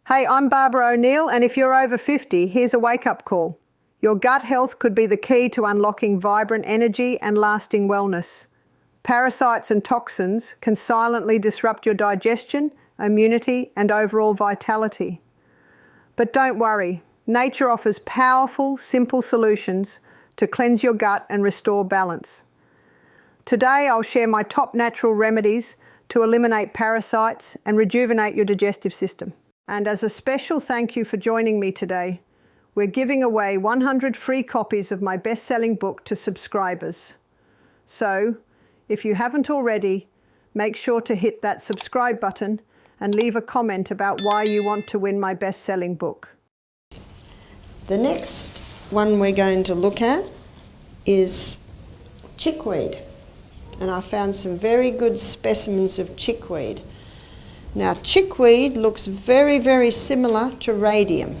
Hey, I'm Barbara O'Neill, and if you're over 50, here's a wake-up call. Your gut health could be the key to unlocking vibrant energy and lasting wellness. Parasites and toxins can silently disrupt your digestion, immunity, and overall vitality. But don't worry, nature offers powerful, simple solutions to cleanse your gut and restore balance. Today, I'll share my top natural remedies to eliminate parasites and rejuvenate your digestive system. And as a special thank you for joining me today, we're giving away 100 free copies of my best-selling book to subscribers. So, if you haven't already, make sure to hit that subscribe button and leave a comment about why you want to win my best-selling book. The next one we're going to look at is chickweed. And I found some very good specimens of chickweed. Now, chickweed looks very, very similar to radium.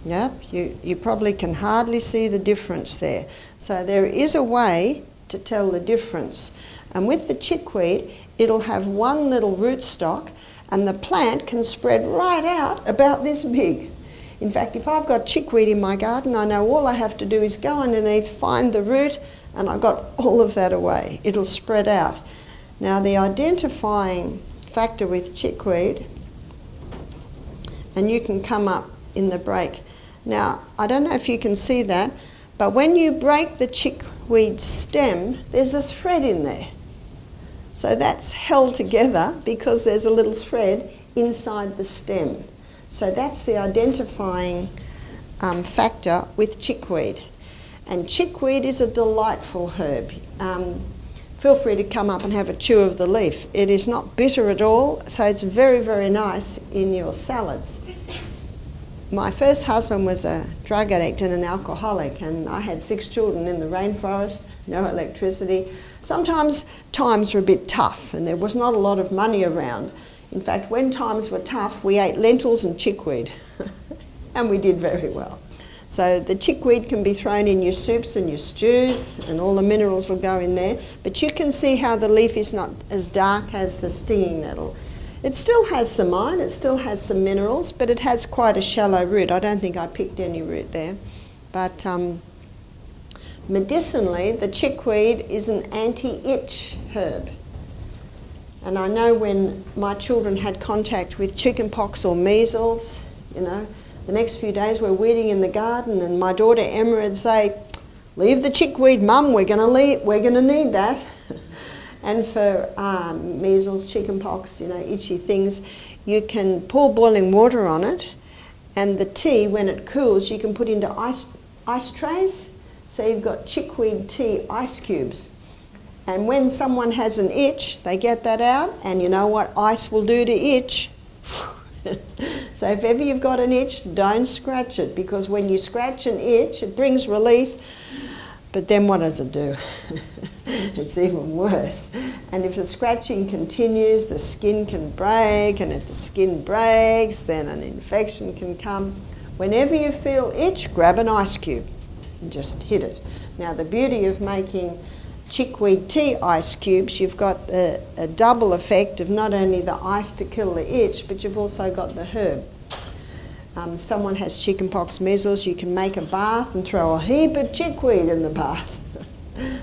Yep, you probably can hardly see the difference there. So there is a way to tell the difference. And with the chickweed, it'll have one little rootstock, and the plant can spread right out about this big. In fact, if I've got chickweed in my garden, I know all I have to do is go underneath, find the root, and I've got all of that away. It'll spread out. Now, the identifying factor with chickweed, and you can come up in the break. Now, I don't know if you can see that, but when you break the chickweed stem, there's a thread in there. So that's held together because there's a little thread inside the stem. So that's the identifying factor with chickweed. And chickweed is a delightful herb. Feel free to come up and have a chew of the leaf. It is not bitter at all, so it's very, very nice in your salads. My first husband was a drug addict and an alcoholic, and I had 6 children in the rainforest, no electricity. Sometimes times were a bit tough and there was not a lot of money around. In fact, when times were tough, we ate lentils and chickweed, and we did very well. So the chickweed can be thrown in your soups and your stews, and all the minerals will go in there. But you can see how the leaf is not as dark as the stinging nettle. It still has some iron, it still has some minerals, but it has quite a shallow root. I don't think I picked any root there. But medicinally, the chickweed is an anti-itch herb. And I know when my children had contact with chickenpox or measles, the next few days we're weeding in the garden, and my daughter Emma would say, "Leave the chickweed, Mum, we're going to need that." And for measles, chickenpox, itchy things, you can pour boiling water on it, and the tea, when it cools, you can put into ice trays. So you've got chickweed tea ice cubes. And when someone has an itch, they get that out, and you know what ice will do to itch? So if ever you've got an itch, don't scratch it, because when you scratch an itch, it brings relief, but then what does it do? It's even worse. And if the scratching continues, the skin can break, and if the skin breaks, then an infection can come. Whenever you feel itch, grab an ice cube and just hit it. Now, the beauty of making chickweed tea ice cubes, you've got a double effect of not only the ice to kill the itch, but you've also got the herb. If someone has chickenpox, measles, you can make a bath and throw a heap of chickweed in the bath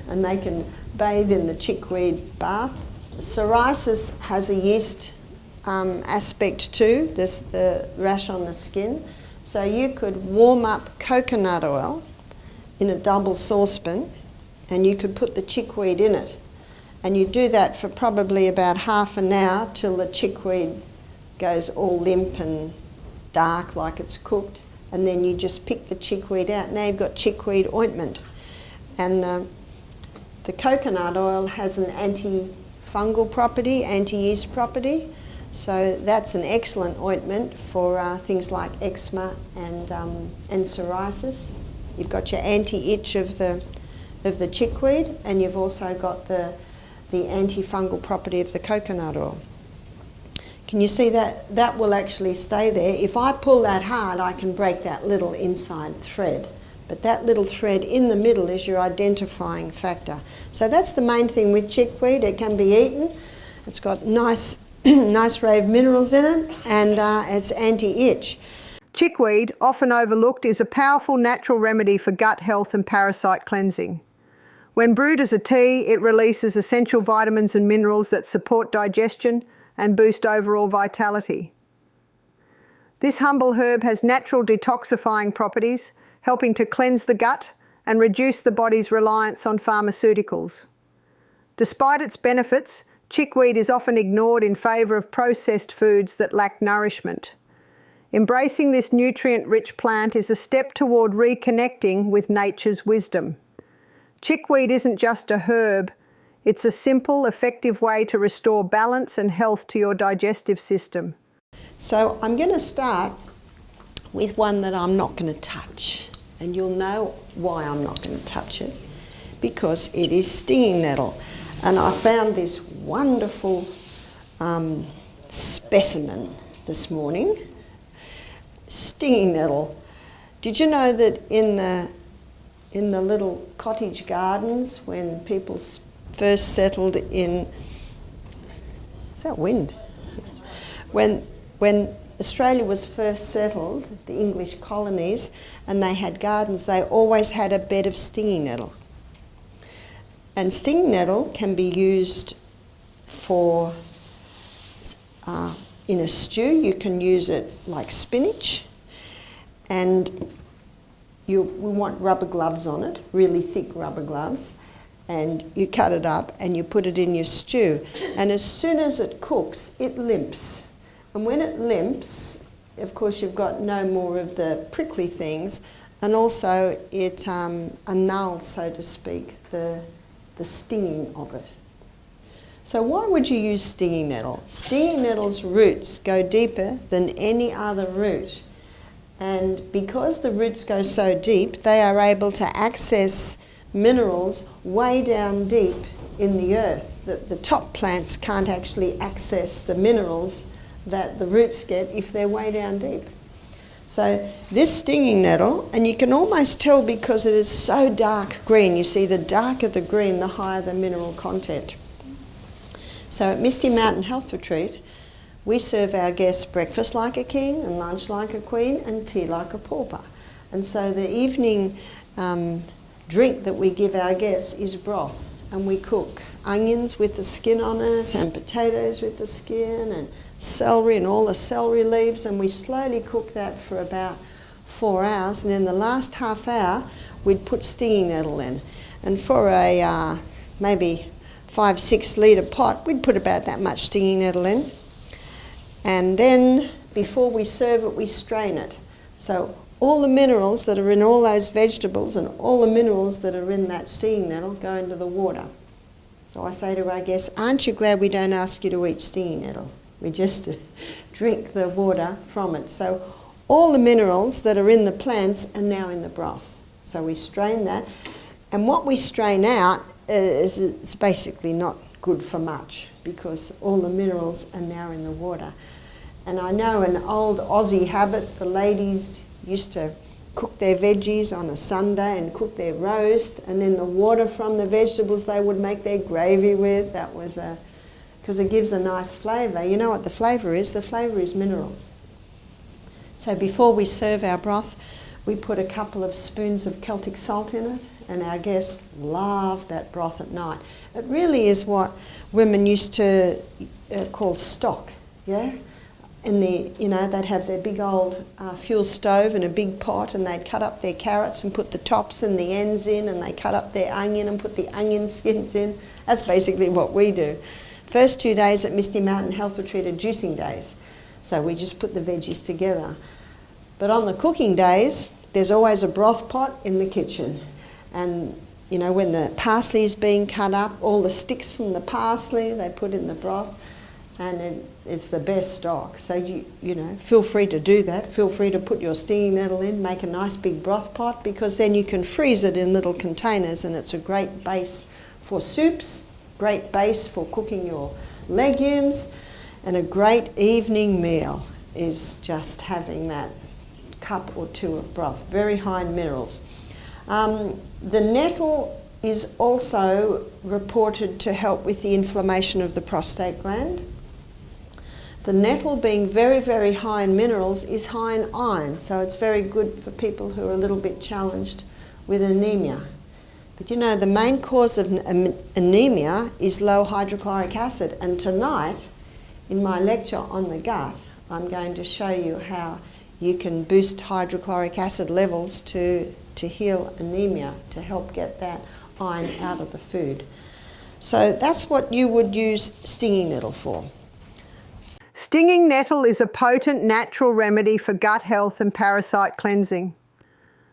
and they can bathe in the chickweed bath. Psoriasis has a yeast aspect too, there's the rash on the skin. So you could warm up coconut oil in a double saucepan, and you could put the chickweed in it. And you do that for probably about half an hour till the chickweed goes all limp and dark like it's cooked. And then you just pick the chickweed out. Now you've got chickweed ointment. And the coconut oil has an antifungal property, anti-yeast property. So that's an excellent ointment for things like eczema and psoriasis. You've got your anti-itch of the chickweed, and you've also got the antifungal property of the coconut oil. Can you see that? That will actually stay there. If I pull that hard, I can break that little inside thread. But that little thread in the middle is your identifying factor. So that's the main thing with chickweed. It can be eaten. It's got nice nice array of minerals in it, and it's anti-itch. Chickweed, often overlooked, is a powerful natural remedy for gut health and parasite cleansing. When brewed as a tea, it releases essential vitamins and minerals that support digestion and boost overall vitality. This humble herb has natural detoxifying properties, helping to cleanse the gut and reduce the body's reliance on pharmaceuticals. Despite its benefits, chickweed is often ignored in favour of processed foods that lack nourishment. Embracing this nutrient-rich plant is a step toward reconnecting with nature's wisdom. Chickweed isn't just a herb, it's a simple, effective way to restore balance and health to your digestive system. So I'm going to start with one that I'm not going to touch, and you'll know why I'm not going to touch it, because it is stinging nettle. And I found this wonderful specimen this morning. Stinging nettle. Did you know that in the little cottage gardens when people first settled in, is that wind? When Australia was first settled, the English colonies, and they had gardens, they always had a bed of stinging nettle. And stinging nettle can be used for, in a stew. You can use it like spinach, and we want rubber gloves on it, really thick rubber gloves, and you cut it up and you put it in your stew. And as soon as it cooks, it limps. And when it limps, of course, you've got no more of the prickly things, and also it annuls, so to speak, the stinging of it. So why would you use stinging nettle? Stinging nettle's roots go deeper than any other root. And because the roots go so deep, they are able to access minerals way down deep in the earth. The top plants can't actually access the minerals that the roots get if they're way down deep. So this stinging nettle, and you can almost tell because it is so dark green. You see, the darker the green, the higher the mineral content. So at Misty Mountain Health Retreat, we serve our guests breakfast like a king and lunch like a queen and tea like a pauper. And so the evening drink that we give our guests is broth, and we cook onions with the skin on it and potatoes with the skin and celery and all the celery leaves, and we slowly cook that for about 4 hours, and in the last half hour we'd put stinging nettle in. And for a maybe 5-6 litre pot, we'd put about that much stinging nettle in. And then before we serve it, we strain it. So all the minerals that are in all those vegetables and all the minerals that are in that stinging nettle go into the water. So I say to our guests, aren't you glad we don't ask you to eat stinging nettle? We just drink the water from it. So all the minerals that are in the plants are now in the broth. So we strain that. And what we strain out is basically not good for much, because all the minerals are now in the water. And I know an old Aussie habit, the ladies used to cook their veggies on a Sunday and cook their roast, and then the water from the vegetables they would make their gravy with. That was because it gives a nice flavour. You know what the flavour is? The flavour is minerals. So before we serve our broth, we put a couple of spoons of Celtic salt in it, and our guests love that broth at night. It really is what women used to call stock, yeah? And they'd have their big old fuel stove and a big pot, and they'd cut up their carrots and put the tops and the ends in, and they cut up their onion and put the onion skins in. That's basically what we do. First 2 days at Misty Mountain Health Retreat are juicing days, so we just put the veggies together. But on the cooking days, there's always a broth pot in the kitchen. And when the parsley is being cut up, all the sticks from the parsley they put in the broth, and it's the best stock. So feel free to do that. Feel free to put your stinging nettle in, make a nice big broth pot, because then you can freeze it in little containers, and it's a great base for soups, great base for cooking your legumes, and a great evening meal is just having that cup or two of broth, very high in minerals. The nettle is also reported to help with the inflammation of the prostate gland. The nettle, being very, very high in minerals, is high in iron, so it's very good for people who are a little bit challenged with anemia. But you know, the main cause of anemia is low hydrochloric acid, and tonight, in my lecture on the gut, I'm going to show you how you can boost hydrochloric acid levels to heal anemia, to help get that iron out of the food. So that's what you would use stinging nettle for. Stinging nettle is a potent natural remedy for gut health and parasite cleansing.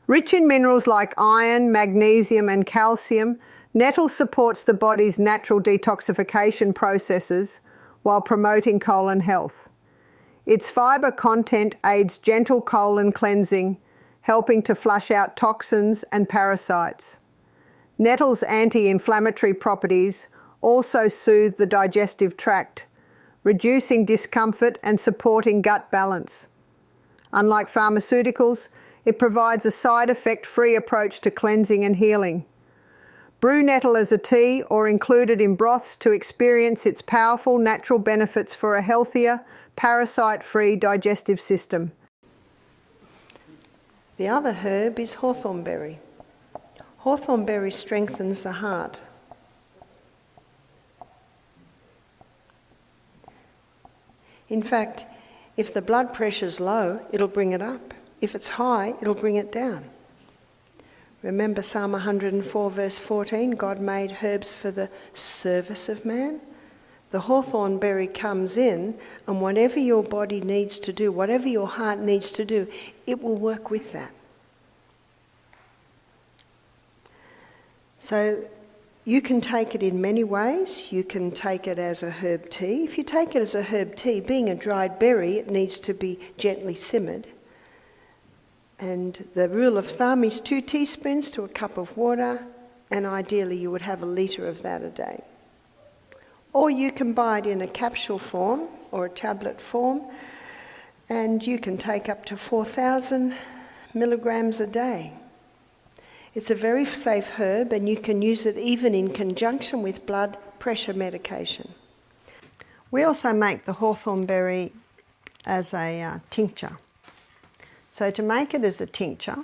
Rich in minerals like iron, magnesium and calcium, nettle supports the body's natural detoxification processes while promoting colon health. Its fibre content aids gentle colon cleansing, helping to flush out toxins and parasites. Nettle's anti-inflammatory properties also soothe the digestive tract, reducing discomfort and supporting gut balance. Unlike pharmaceuticals, it provides a side effect-free approach to cleansing and healing. Brew nettle as a tea or include it in broths to experience its powerful natural benefits for a healthier, parasite-free digestive system. The other herb is hawthorn berry. Hawthorn berry strengthens the heart. In fact, if the blood pressure's low, it'll bring it up. If it's high, it'll bring it down. Remember Psalm 104 verse 14, God made herbs for the service of man. The hawthorn berry comes in, and whatever your body needs to do, whatever your heart needs to do, it will work with that. So you can take it in many ways. You can take it as a herb tea. If you take it as a herb tea, being a dried berry, it needs to be gently simmered. And the rule of thumb is 2 teaspoons to a cup of water, and ideally you would have a litre of that a day. Or you can buy it in a capsule form or a tablet form, and you can take up to 4,000 milligrams a day. It's a very safe herb, and you can use it even in conjunction with blood pressure medication. We also make the hawthorn berry as a tincture. So to make it as a tincture,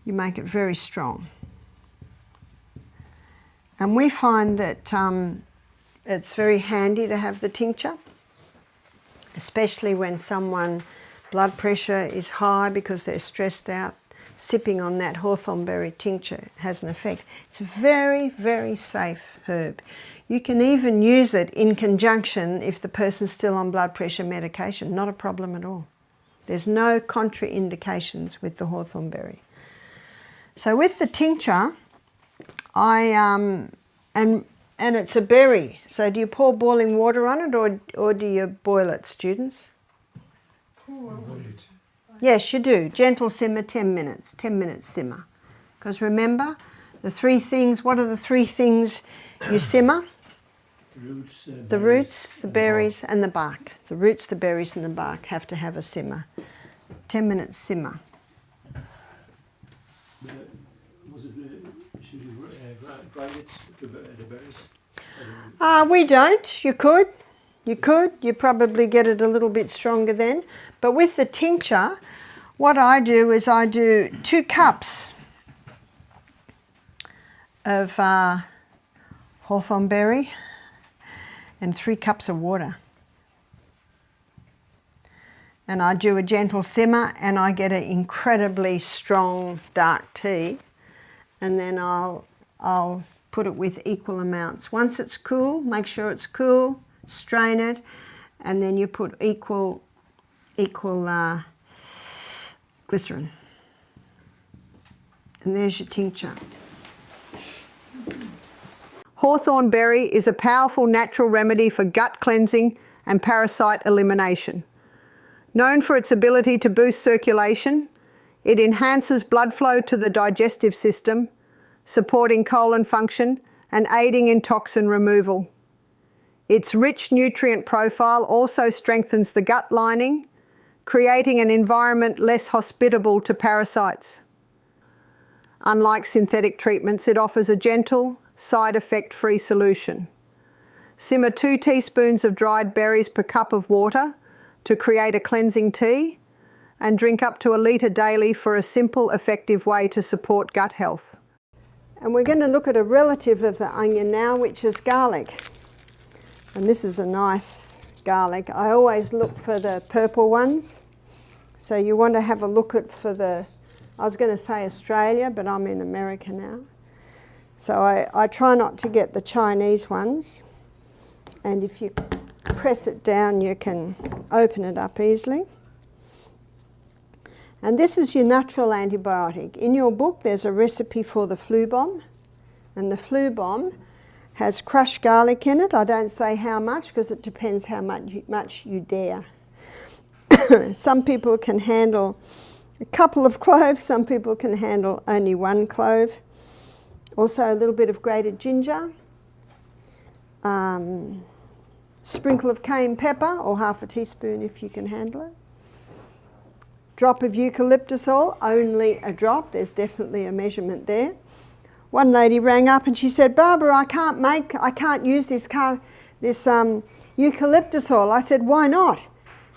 you make it very strong. And we find that it's very handy to have the tincture, especially when someone's blood pressure is high because they're stressed out. Sipping on that hawthorn berry tincture has an effect. It's a very, very safe herb. You can even use it in conjunction if the person's still on blood pressure medication. Not a problem at all. There's no contraindications with the hawthorn berry. So with the tincture, and it's a berry. So do you pour boiling water on it, or do you boil it, students? Yes, you do. Gentle simmer, 10 minutes. 10 minutes simmer. Because remember, the 3 things, what are the 3 things you simmer? The roots, the berries and the bark. The roots, the berries and the bark have to have a simmer. 10 minutes simmer. Should you grind it to the berries? We don't. You could. You could. You probably get it a little bit stronger then. But with the tincture, what I do is I do 2 cups of hawthorn berry and 3 cups of water. And I do a gentle simmer, and I get an incredibly strong dark tea, and then I'll put it with equal amounts. Once it's cool, make sure it's cool, strain it, and then you put equal glycerin. And there's your tincture. Hawthorn berry is a powerful natural remedy for gut cleansing and parasite elimination. Known for its ability to boost circulation, it enhances blood flow to the digestive system, supporting colon function and aiding in toxin removal. Its rich nutrient profile also strengthens the gut lining, creating an environment less hospitable to parasites. Unlike synthetic treatments, it offers a gentle, side effect-free solution. Simmer 2 teaspoons of dried berries per cup of water to create a cleansing tea, and drink up to 1 litre daily for a simple, effective way to support gut health. And we're going to look at a relative of the onion now, which is garlic. And this is a nice garlic. I always look for the purple ones. So you want to have a look at for the, I was going to say Australia, but I'm in America now. So I try not to get the Chinese ones. And if you press it down, you can open it up easily. And this is your natural antibiotic. In your book, there's a recipe for the flu bomb. And the flu bomb has crushed garlic in it. I don't say how much because it depends how much you dare. Some people can handle a couple of cloves. Some people can handle only 1 clove. Also a little bit of grated ginger. Sprinkle of cayenne pepper, or half a teaspoon if you can handle it. Drop of eucalyptus oil, only a drop. There's definitely a measurement there. One lady rang up and she said, "Barbara, I can't use this eucalyptus oil." I said, "Why not?"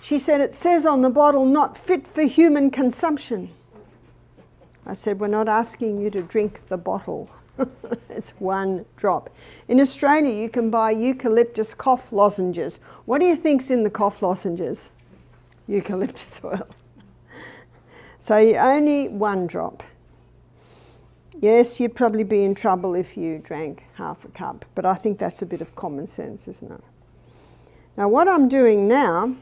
She said, "It says on the bottle, not fit for human consumption." I said, "We're not asking you to drink the bottle." It's 1 drop. In Australia, you can buy eucalyptus cough lozenges. What do you think's in the cough lozenges? Eucalyptus oil. So only 1 drop. Yes, you'd probably be in trouble if you drank half a cup, but I think that's a bit of common sense, isn't it? Now what I'm doing now,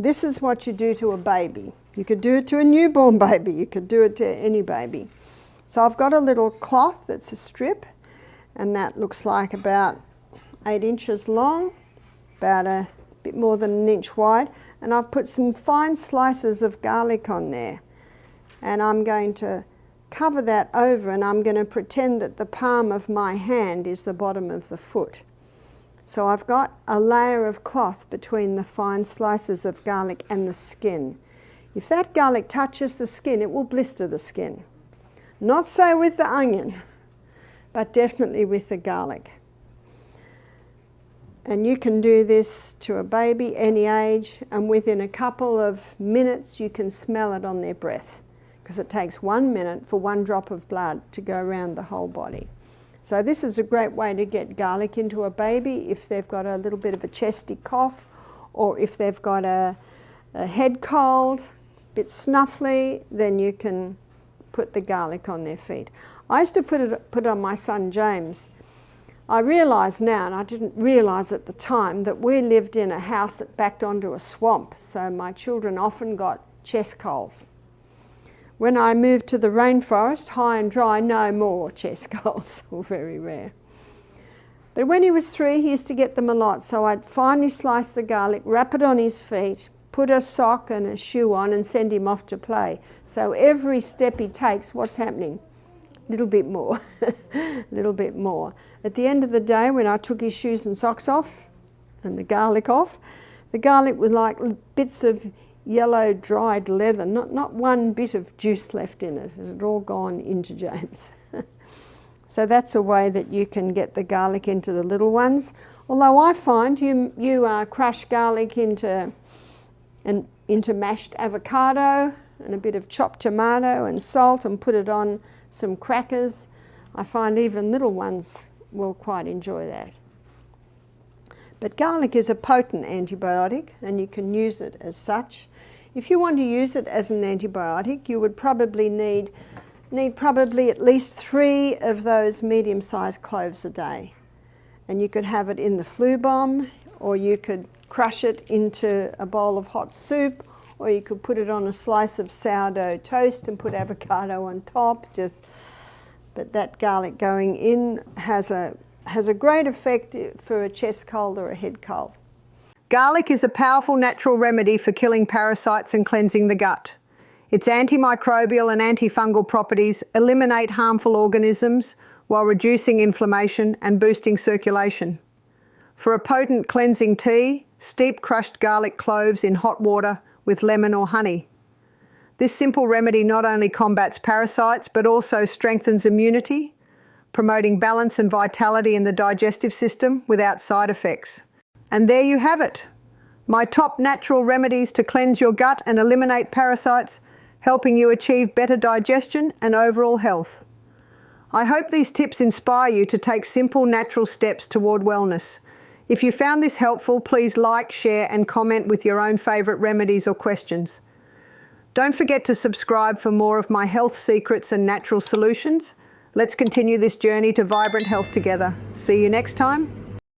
this is what you do to a baby. You could do it to a newborn baby, you could do it to any baby. So I've got a little cloth that's a strip, and that looks like about 8 inches long, about a bit more than 1 inch wide, and I've put some fine slices of garlic on there. And I'm going to cover that over, and I'm going to pretend that the palm of my hand is the bottom of the foot. So I've got a layer of cloth between the fine slices of garlic and the skin. If that garlic touches the skin, it will blister the skin. Not so with the onion, but definitely with the garlic. And you can do this to a baby any age, and within a couple of minutes you can smell it on their breath, because it takes 1 minute for 1 drop of blood to go around the whole body. So this is a great way to get garlic into a baby if they've got a little bit of a chesty cough, or if they've got a head cold, a bit snuffly, then you can put the garlic on their feet. I used to put it on my son James. I realise now, and I didn't realise at the time, that we lived in a house that backed onto a swamp, so my children often got chest colds. When I moved to the rainforest, high and dry, no more chest colds, or very rare. But when he was 3, he used to get them a lot, so I'd finely slice the garlic, wrap it on his feet, put a sock and a shoe on, and send him off to play. So every step he takes, what's happening? A little bit more, a little bit more. At the end of the day, when I took his shoes and socks off, and the garlic off, the garlic was like bits of yellow dried leather, not 1 bit of juice left in it. It had all gone into James. So that's a way that you can get the garlic into the little ones. Although I find you crush garlic into mashed avocado and a bit of chopped tomato and salt, and put it on some crackers. I find even little ones will quite enjoy that. But garlic is a potent antibiotic, and you can use it as such. If you want to use it as an antibiotic, you would probably need probably at least 3 of those medium-sized cloves a day. And you could have it in the flu bomb, or you could crush it into a bowl of hot soup, or you could put it on a slice of sourdough toast and put avocado on top. But that garlic going in has a great effect for a chest cold or a head cold. Garlic is a powerful natural remedy for killing parasites and cleansing the gut. Its antimicrobial and antifungal properties eliminate harmful organisms while reducing inflammation and boosting circulation. For a potent cleansing tea, steep crushed garlic cloves in hot water with lemon or honey. This simple remedy not only combats parasites but also strengthens immunity, promoting balance and vitality in the digestive system without side effects. And there you have it. My top natural remedies to cleanse your gut and eliminate parasites, helping you achieve better digestion and overall health. I hope these tips inspire you to take simple, natural steps toward wellness. If you found this helpful, please like, share, and comment with your own favourite remedies or questions. Don't forget to subscribe for more of my health secrets and natural solutions. Let's continue this journey to vibrant health together. See you next time.